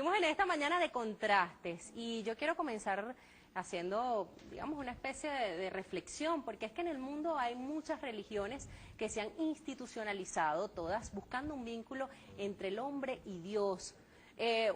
Seguimos en esta mañana de contrastes y yo quiero comenzar haciendo, digamos, una especie de reflexión, porque es que en el mundo hay muchas religiones que se han institucionalizado, todas buscando un vínculo entre el hombre y Dios.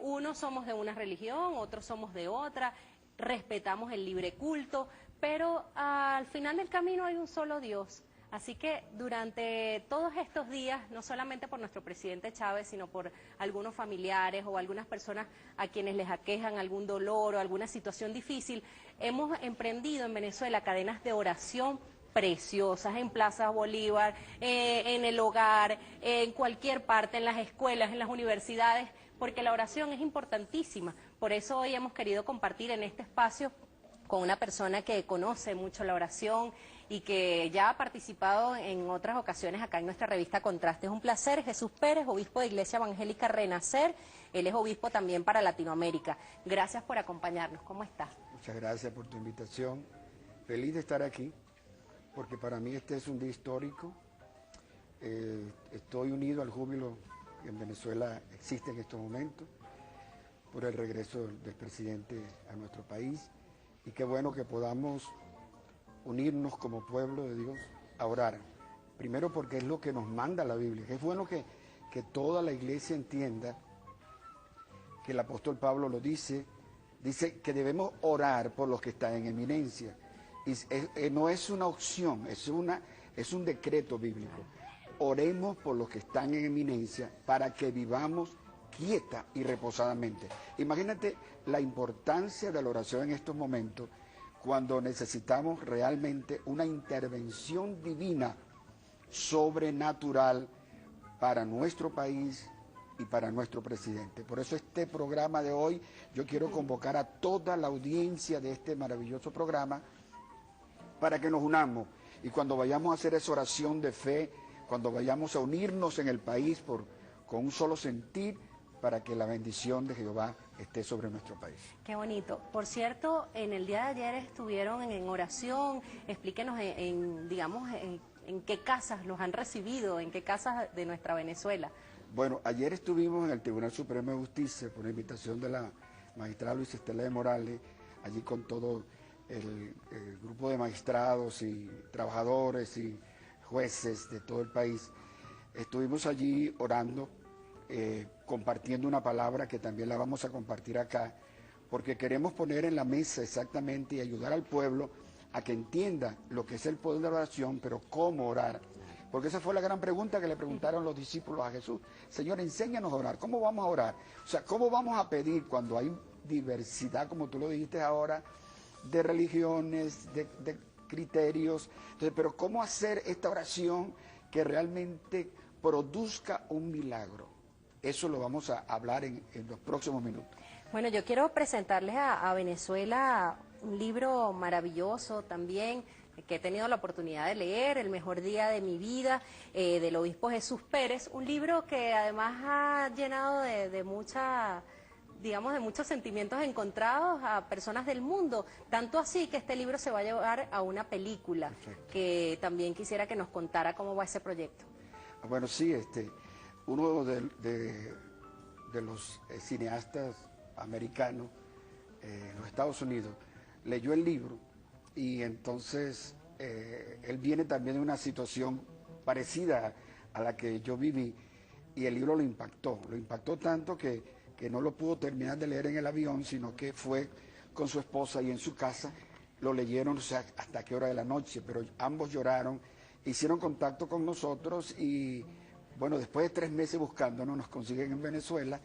Unos somos de una religión, otros somos de otra, respetamos el libre culto, pero al final del camino hay un solo Dios. Así que durante todos estos días, no solamente por nuestro presidente Chávez, sino por algunos familiares o algunas personas a quienes les aquejan algún dolor o alguna situación difícil, hemos emprendido en Venezuela cadenas de oración preciosas en Plaza Bolívar, en el hogar, en cualquier parte, en las escuelas, en las universidades, porque la oración es importantísima. Por eso hoy hemos querido compartir en este espacio con una persona que conoce mucho la oración y que ya ha participado en otras ocasiones acá en nuestra revista Contraste. Es un placer, Jesús Pérez, obispo de Iglesia Evangélica Renacer, él es obispo también para Latinoamérica. Gracias por acompañarnos, ¿cómo estás? Muchas gracias por tu invitación, feliz de estar aquí, porque para mí este es un día histórico, estoy unido al júbilo que en Venezuela existe en estos momentos, por el regreso del presidente a nuestro país, y qué bueno que podamos unirnos como pueblo de Dios a orar. Primero porque es lo que nos manda la Biblia. Es bueno que toda la iglesia entienda que el apóstol Pablo lo dice que debemos orar por los que están en eminencia. Y no es una opción, es un decreto bíblico. Oremos por los que están en eminencia para que vivamos quieta y reposadamente. Imagínate la importancia de la oración en estos momentos, cuando necesitamos realmente una intervención divina, sobrenatural, para nuestro país y para nuestro presidente. Por eso este programa de hoy, yo quiero convocar a toda la audiencia de este maravilloso programa, para que nos unamos, y cuando vayamos a hacer esa oración de fe, cuando vayamos a unirnos en el país con un solo sentir, para que la bendición de Jehová esté sobre nuestro país. Qué bonito. Por cierto, en el día de ayer estuvieron en oración. Explíquenos digamos, en qué casas los han recibido, en qué casas de nuestra Venezuela. Bueno, ayer estuvimos en el Tribunal Supremo de Justicia por invitación de la magistrada Luisa Estela de Morales, allí con todo el grupo de magistrados y trabajadores y jueces de todo el país. Estuvimos allí orando, compartiendo una palabra que también la vamos a compartir acá, porque queremos poner en la mesa exactamente y ayudar al pueblo a que entienda lo que es el poder de la oración, pero cómo orar. Porque esa fue la gran pregunta que le preguntaron los discípulos a Jesús. Señor, enséñanos a orar. ¿Cómo vamos a orar? O sea, ¿cómo vamos a pedir cuando hay diversidad, como tú lo dijiste ahora, de religiones, de criterios? Entonces, pero ¿cómo hacer esta oración que realmente produzca un milagro? Eso lo vamos a hablar en los próximos minutos. Bueno, yo quiero presentarles a Venezuela un libro maravilloso también, que he tenido la oportunidad de leer, El mejor día de mi vida, del obispo Jesús Pérez, un libro que además ha llenado de mucha, digamos, de muchos sentimientos encontrados a personas del mundo, tanto así que este libro se va a llevar a una película. Perfecto. Que también quisiera que nos contara cómo va ese proyecto. Bueno, sí, uno de los cineastas americanos en los Estados Unidos leyó el libro y entonces él viene también de una situación parecida a la que yo viví, y el libro lo impactó tanto que no lo pudo terminar de leer en el avión, sino que fue con su esposa y en su casa lo leyeron, o sea, hasta qué hora de la noche, pero ambos lloraron, hicieron contacto con nosotros y bueno, después de 3 meses buscándonos, nos consiguen en Venezuela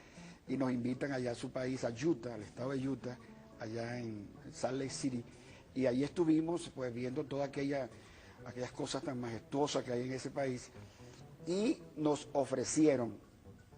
y nos invitan allá a su país, a Utah, al estado de Utah, allá en Salt Lake City, y ahí estuvimos pues viendo todas aquellas cosas tan majestuosas que hay en ese país, y nos ofrecieron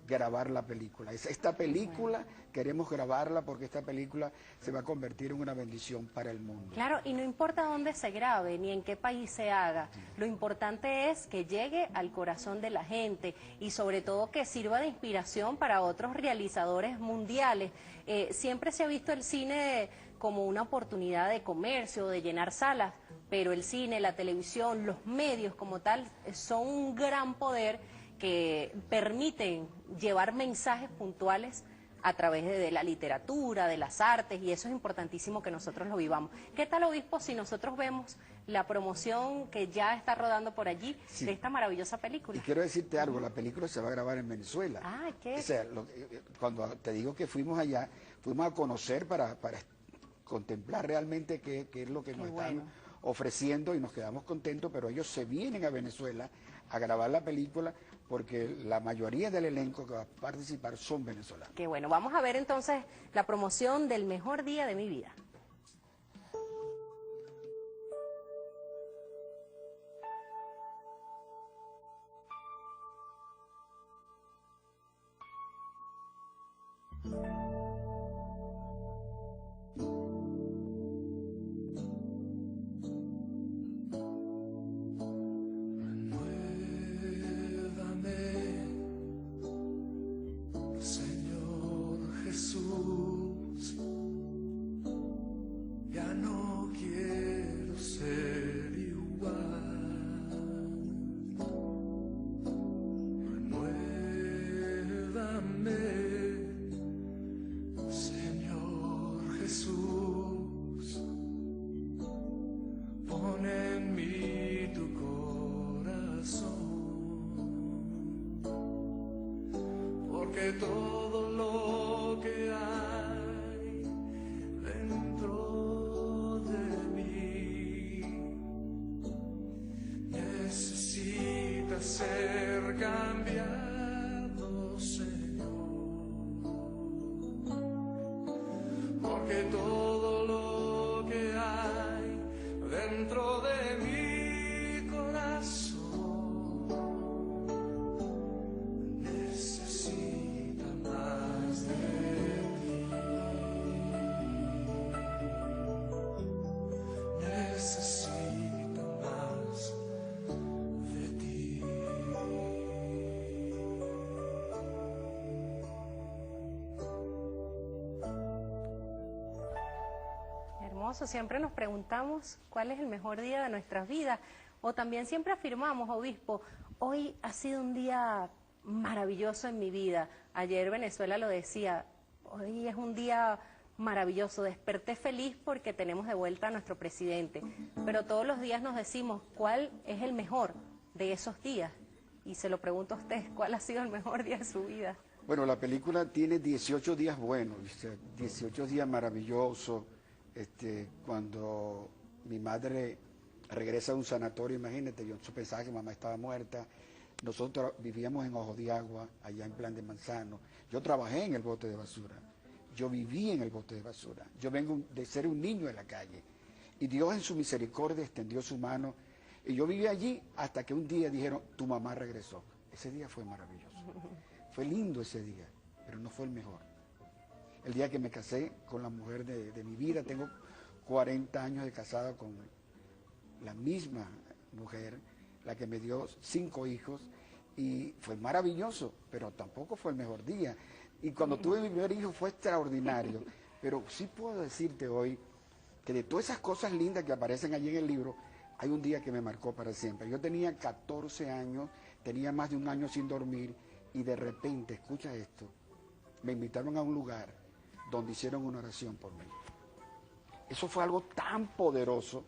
grabar la película. Esta película queremos grabarla porque esta película se va a convertir en una bendición para el mundo. Claro, y no importa dónde se grabe ni en qué país se haga, lo importante es que llegue al corazón de la gente y sobre todo que sirva de inspiración para otros realizadores mundiales. Siempre se ha visto el cine como una oportunidad de comercio, de llenar salas, pero el cine, la televisión, los medios como tal son un gran poder que permiten llevar mensajes puntuales a través de la literatura, de las artes, y eso es importantísimo que nosotros lo vivamos. ¿Qué tal, obispo, si nosotros vemos la promoción que ya está rodando por allí Sí. de esta maravillosa Y película? quiero decirte algo, la película se va a grabar en Venezuela. Ah, ¿qué? O sea, cuando te digo que fuimos allá, fuimos a conocer para contemplar realmente qué es lo que nos están ofreciendo y nos quedamos contentos, pero ellos se vienen a Venezuela a grabar la película porque la mayoría del elenco que va a participar son venezolanos. Qué bueno, vamos a ver entonces la promoción del mejor día de mi vida. Señor Jesús, ya no quiero ser igual. Renuévame, Señor Jesús, pon en mí tu corazón. Porque todo lo que hay dentro de mí necesita ser cambiado, Señor. Porque todo lo que hay dentro de mi corazón necesita más de ti, necesita más de ti. Hermoso, siempre nos preguntamos cuál es el mejor día de nuestras vidas, o también siempre afirmamos, obispo, hoy ha sido un día maravilloso en mi vida. Ayer Venezuela lo decía, hoy es un día maravilloso, desperté feliz porque tenemos de vuelta a nuestro presidente, pero todos los días nos decimos cuál es el mejor de esos días, y se lo pregunto a usted, ¿cuál ha sido el mejor día de su vida? Bueno, la película tiene 18 días buenos, o sea, 18 días maravillosos. Cuando mi madre regresa a un sanatorio, imagínate, yo pensaba que mamá estaba muerta. Nosotros vivíamos en Ojo de Agua, allá en Plan de Manzano. Yo trabajé en el bote de basura. Yo viví en el bote de basura. Yo vengo de ser un niño en la calle. Y Dios en su misericordia extendió su mano. Y yo viví allí hasta que un día dijeron, tu mamá regresó. Ese día fue maravilloso. Fue lindo ese día, pero no fue el mejor. El día que me casé con la mujer de mi vida, tengo 40 años de casado con la misma mujer, la que me dio 5 hijos, y fue maravilloso, pero tampoco fue el mejor día. Y cuando tuve mi primer hijo fue extraordinario, pero sí puedo decirte hoy que de todas esas cosas lindas que aparecen allí en el libro, hay un día que me marcó para siempre. Yo tenía 14 años, tenía más de un año sin dormir, y de repente, escucha esto, me invitaron a un lugar donde hicieron una oración por mí. Eso fue algo tan poderoso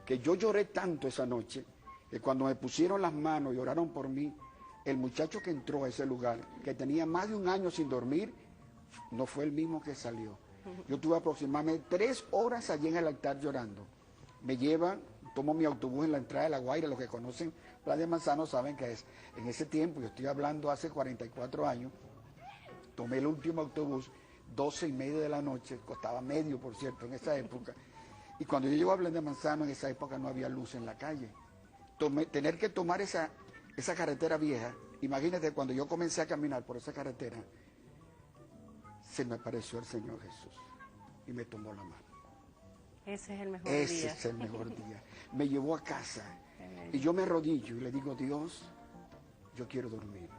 que yo lloré tanto esa noche que cuando me pusieron las manos y oraron por mí, el muchacho que entró a ese lugar, que tenía más de un año sin dormir, no fue el mismo que salió. Yo tuve aproximadamente 3 horas allí en el altar llorando. Me llevan, tomo mi autobús en la entrada de La Guaira. Los que conocen Plan de Manzano saben que es en ese tiempo, yo estoy hablando hace 44 años, tomé el último autobús, 12:30 de la noche, costaba medio, por cierto, en esa época. Y cuando yo llego a Plan de Manzano, en esa época no había luz en la calle. Tener que tomar esa carretera vieja, imagínate, cuando yo comencé a caminar por esa carretera, se me apareció el Señor Jesús y me tomó la mano. Ese es el mejor Ese día. es el mejor día. Me llevó a casa y yo me arrodillo y le digo, Dios, yo quiero dormir.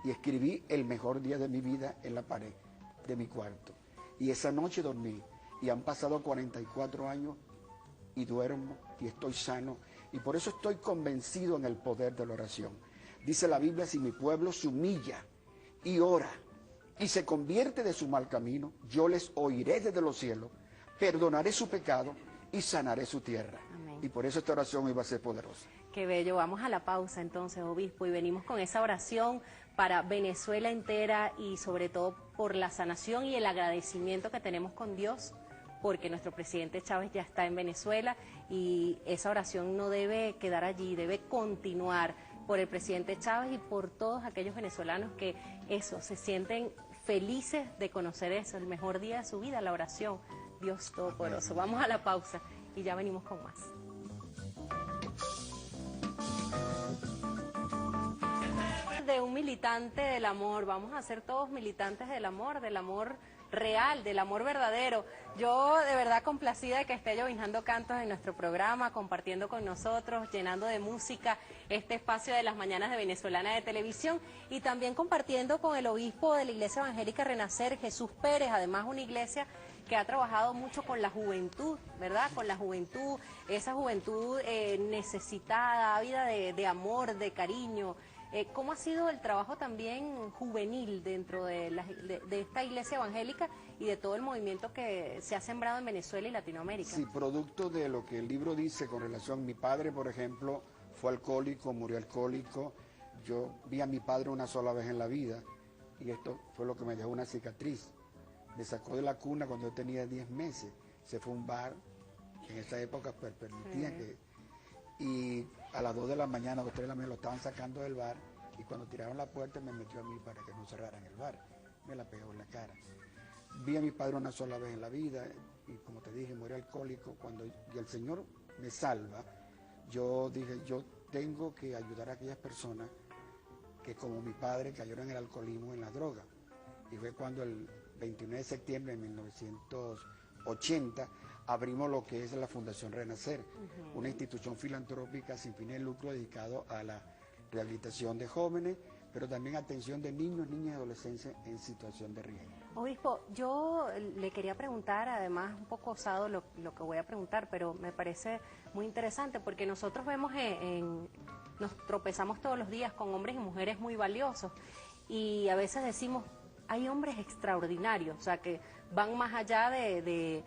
Y escribí el mejor día de mi vida en la pared de mi cuarto. Y esa noche dormí. Y han pasado 44 años y duermo y estoy sano. Y por eso estoy convencido en el poder de la oración. Dice la Biblia, si mi pueblo se humilla y ora y se convierte de su mal camino, yo les oiré desde los cielos, perdonaré su pecado y sanaré su tierra. Amén. Y por eso esta oración iba a ser poderosa. Qué bello. Vamos a la pausa entonces, obispo, y venimos con esa oración para Venezuela entera y sobre todo por la sanación y el agradecimiento que tenemos con Dios, porque nuestro presidente Chávez ya está en Venezuela y esa oración no debe quedar allí, debe continuar por el presidente Chávez y por todos aquellos venezolanos que se sienten felices de conocer eso, el mejor día de su vida, la oración, Dios Todopoderoso. Vamos a la pausa y ya venimos con más. De un militante del amor, vamos a ser todos militantes del amor real, del amor verdadero. Yo de verdad complacida de que esté llovinando cantos en nuestro programa, compartiendo con nosotros, llenando de música este espacio de las mañanas de Venezolana de Televisión y también compartiendo con el obispo de la Iglesia Evangélica Renacer, Jesús Pérez, además una iglesia que ha trabajado mucho con la juventud, ¿verdad? Con la juventud, esa juventud necesitada, ávida de amor, de cariño. ¿Cómo ha sido el trabajo también juvenil dentro de esta iglesia evangélica y de todo el movimiento que se ha sembrado en Venezuela y Latinoamérica? Sí, producto de lo que el libro dice con relación, mi padre, por ejemplo, fue alcohólico, murió alcohólico, yo vi a mi padre una sola vez en la vida y esto fue lo que me dejó una cicatriz. Me sacó de la cuna cuando yo tenía 10 meses, se fue a un bar, en esa época pues, permitían que... Y a las 2 de la mañana, 2 o 3 de la mañana lo estaban sacando del bar y cuando tiraron la puerta me metió a mí para que no cerraran el bar. Me la pegó en la cara. Vi a mi padre una sola vez en la vida y como te dije, murió alcohólico. Cuando el Señor me salva, yo dije, yo tengo que ayudar a aquellas personas que como mi padre cayeron en el alcoholismo, en la droga. Y fue cuando el 29 de septiembre de 1980 abrimos lo que es la Fundación Renacer, una institución filantrópica sin fines de lucro dedicado a la rehabilitación de jóvenes, pero también atención de niños, niñas y adolescentes en situación de riesgo. Obispo, yo le quería preguntar, además un poco osado lo que voy a preguntar, pero me parece muy interesante porque nosotros vemos nos tropezamos todos los días con hombres y mujeres muy valiosos y a veces decimos, hay hombres extraordinarios, o sea, que van más allá de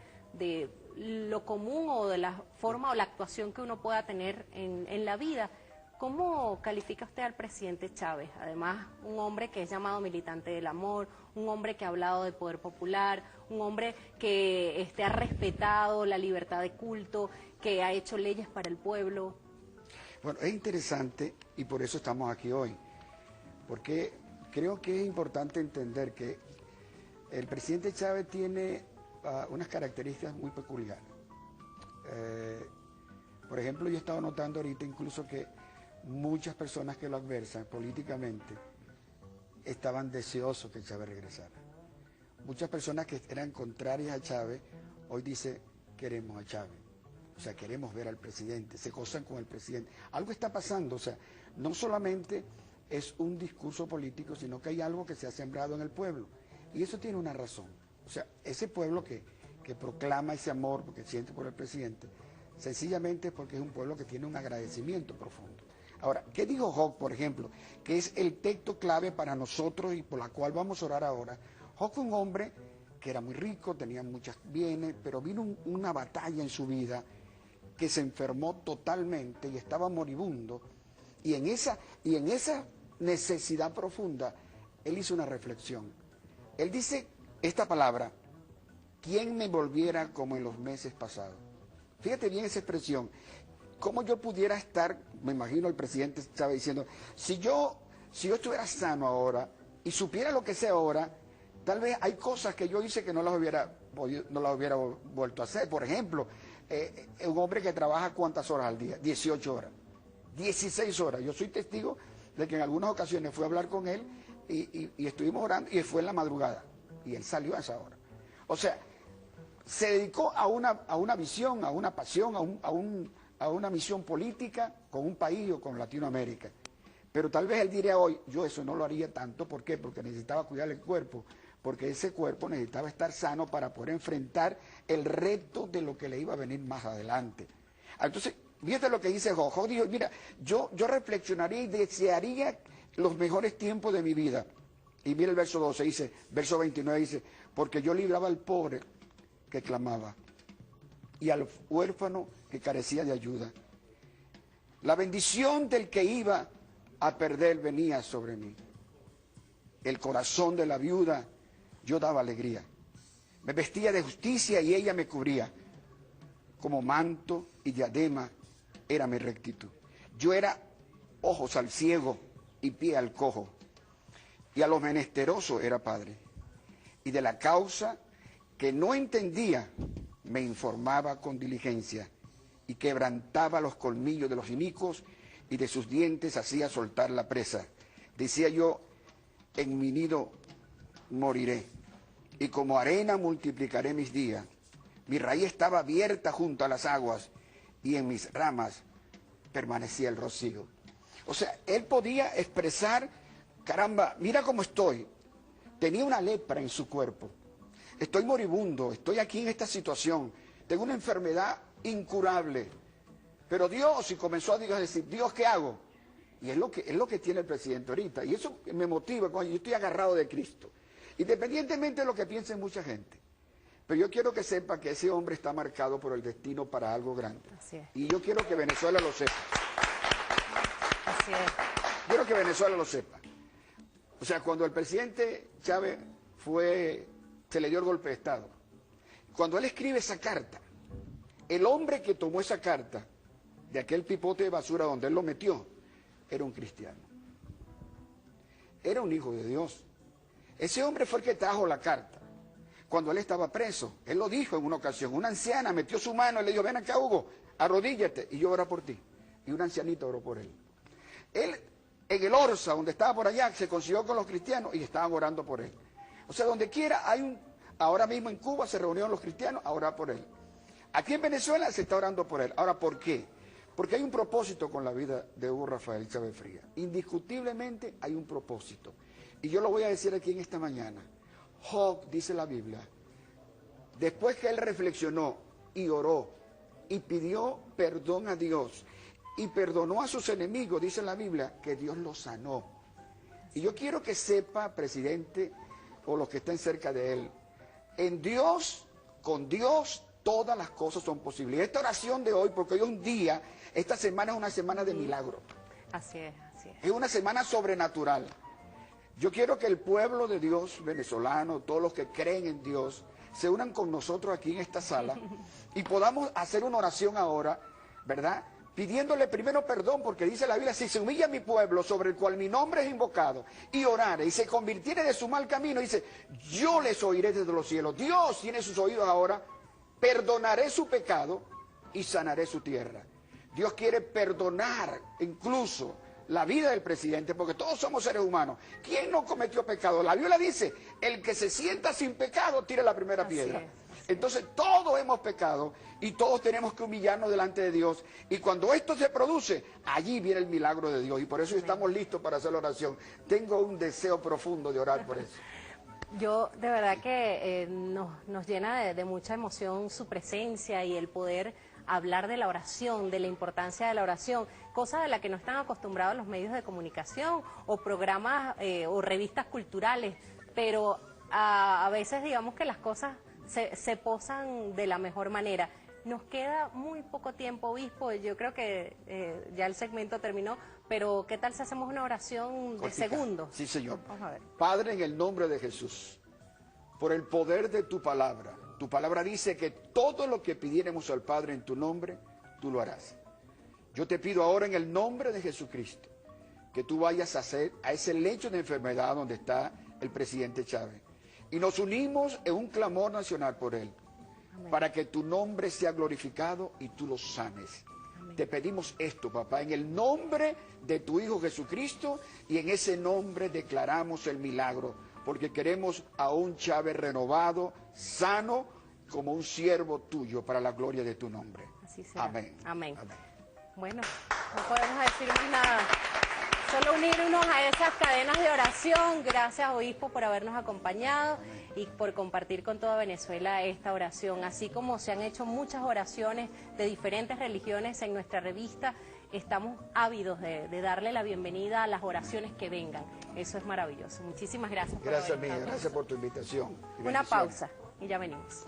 lo común o de la forma o la actuación que uno pueda tener en la vida. ¿Cómo califica usted al presidente Chávez? Además, un hombre que es llamado militante del amor, un hombre que ha hablado del poder popular, un hombre que ha respetado la libertad de culto, que ha hecho leyes para el pueblo. Bueno, es interesante y por eso estamos aquí hoy, porque creo que es importante entender que el presidente Chávez tiene unas características muy peculiares. Por ejemplo, yo he estado notando ahorita incluso que muchas personas que lo adversan políticamente estaban deseosos que Chávez regresara. Muchas personas que eran contrarias a Chávez hoy dicen queremos a Chávez, o sea, queremos ver al presidente, se gozan con el presidente. Algo está pasando, o sea, no solamente es un discurso político, sino que hay algo que se ha sembrado en el pueblo y eso tiene una razón. O sea, ese pueblo que proclama ese amor porque siente por el presidente, sencillamente es porque es un pueblo que tiene un agradecimiento profundo. Ahora, ¿qué dijo Job, por ejemplo? Que es el texto clave para nosotros y por la cual vamos a orar ahora. Job fue un hombre que era muy rico, tenía muchos bienes, pero vino una batalla en su vida que se enfermó totalmente y estaba moribundo. Y en esa necesidad profunda, él hizo una reflexión. Él dice esta palabra, ¿quién me volviera como en los meses pasados? Fíjate bien esa expresión. ¿Cómo yo pudiera estar, me imagino el presidente Chávez diciendo, si yo estuviera sano ahora y supiera lo que sé ahora, tal vez hay cosas que yo hice que no las hubiera vuelto a hacer. Por ejemplo, un hombre que trabaja ¿cuántas horas al día? 18 horas, 16 horas. Yo soy testigo de que en algunas ocasiones fui a hablar con él y estuvimos orando y fue en la madrugada y él salió a esa hora. O sea, se dedicó a una visión, a una pasión, a una misión política con un país o con Latinoamérica. Pero tal vez él diría hoy, yo eso no lo haría tanto, ¿por qué? Porque necesitaba cuidar el cuerpo, porque ese cuerpo necesitaba estar sano para poder enfrentar el reto de lo que le iba a venir más adelante. Entonces, fíjate lo que dice Job. Job dijo, mira, yo reflexionaría y desearía los mejores tiempos de mi vida. Y mira el verso 12, dice, verso 29 dice, porque yo libraba al pobre que clamaba y al huérfano que carecía de ayuda. La bendición del que iba a perder venía sobre mí. El corazón de la viuda yo daba alegría. Me vestía de justicia y ella me cubría. Como manto y diadema era mi rectitud. Yo era ojos al ciego y pie al cojo. Y a los menesterosos era padre. Y de la causa que no entendía me informaba con diligencia. Y quebrantaba los colmillos de los inicuos y de sus dientes hacía soltar la presa. Decía yo, en mi nido moriré, y como arena multiplicaré mis días. Mi raíz estaba abierta junto a las aguas, y en mis ramas permanecía el rocío. O sea, él podía expresar, caramba, mira cómo estoy. Tenía una lepra en su cuerpo. Estoy moribundo, estoy aquí en esta situación. Tengo una enfermedad incurable. Pero Dios, y comenzó a decir, Dios, ¿qué hago? Y es lo que tiene el presidente ahorita. Y eso me motiva cuando yo estoy agarrado de Cristo. Independientemente de lo que piense mucha gente. Pero yo quiero que sepa que ese hombre está marcado por el destino para algo grande. Así es. Y yo quiero que Venezuela lo sepa. Así es. Quiero que Venezuela lo sepa. O sea, cuando el presidente Chávez se le dio el golpe de Estado, cuando él escribe esa carta, el hombre que tomó esa carta de aquel pipote de basura donde él lo metió, era un cristiano. Era un hijo de Dios. Ese hombre fue el que trajo la carta. Cuando él estaba preso, él lo dijo en una ocasión, una anciana metió su mano y le dijo, ven acá Hugo, arrodíllate y yo oro por ti. Y una ancianita oró por él. Él, en el Orsa, donde estaba por allá, se consiguió con los cristianos y estaban orando por él. O sea, donde quiera ahora mismo en Cuba se reunieron los cristianos a orar por él. Aquí en Venezuela se está orando por él. Ahora, ¿por qué? Porque hay un propósito con la vida de Hugo Rafael Chávez Frías. Indiscutiblemente hay un propósito. Y yo lo voy a decir aquí en esta mañana. Job, dice la Biblia, después que él reflexionó y oró y pidió perdón a Dios y perdonó a sus enemigos, dice la Biblia, que Dios lo sanó. Y yo quiero que sepa, presidente, o los que estén cerca de él, en Dios, con Dios, todas las cosas son posibles. Y esta oración de hoy, porque hoy es un día, esta semana es una semana de milagro. Así es, así es. Es una semana sobrenatural. Yo quiero que el pueblo de Dios venezolano, todos los que creen en Dios, se unan con nosotros aquí en esta sala y podamos hacer una oración ahora, ¿verdad? Pidiéndole primero perdón, porque dice la Biblia, si se humilla mi pueblo sobre el cual mi nombre es invocado, y orare, y se convirtiere de su mal camino, dice, yo les oiré desde los cielos. Dios tiene sus oídos ahora, perdonaré su pecado y sanaré su tierra. Dios quiere perdonar incluso la vida del presidente, porque todos somos seres humanos. ¿Quién no cometió pecado? La Biblia dice, el que se sienta sin pecado, tire la primera piedra. Entonces todos hemos pecado y todos tenemos que humillarnos delante de Dios. Y cuando esto se produce, allí viene el milagro de Dios. Y por eso estamos listos para hacer la oración. Tengo un deseo profundo de orar por eso. Yo de verdad que nos llena de mucha emoción su presencia y el poder hablar de la oración, de la importancia de la oración, cosa de la que no están acostumbrados los medios de comunicación o programas o revistas culturales, pero a veces digamos que las cosas se posan de la mejor manera. Nos queda muy poco tiempo, obispo, yo creo que ya el segmento terminó, pero ¿qué tal si hacemos una oración de segundos? Sí, Señor. Vamos a ver. Padre, en el nombre de Jesús, por el poder de tu palabra dice que todo lo que pidiéramos al Padre en tu nombre, tú lo harás. Yo te pido ahora en el nombre de Jesucristo, que tú vayas a ese lecho de enfermedad donde está el presidente Chávez. Y nos unimos en un clamor nacional por él. Amén. Para que tu nombre sea glorificado y tú lo sanes. Amén. Te pedimos esto, papá, en el nombre de tu Hijo Jesucristo, y en ese nombre declaramos el milagro, porque queremos a un Chávez renovado, sano, como un siervo tuyo, para la gloria de tu nombre. Así será. Amén. Amén. Amén. Bueno, no podemos decir más nada. Solo unirnos a esas cadenas de oración. Gracias, obispo, por habernos acompañado y por compartir con toda Venezuela esta oración. Así como se han hecho muchas oraciones de diferentes religiones en nuestra revista, estamos ávidos de darle la bienvenida a las oraciones que vengan. Eso es maravilloso. Muchísimas gracias por Gracias, haber mía, estado con gracias por tu invitación. nosotros. Una pausa y ya venimos.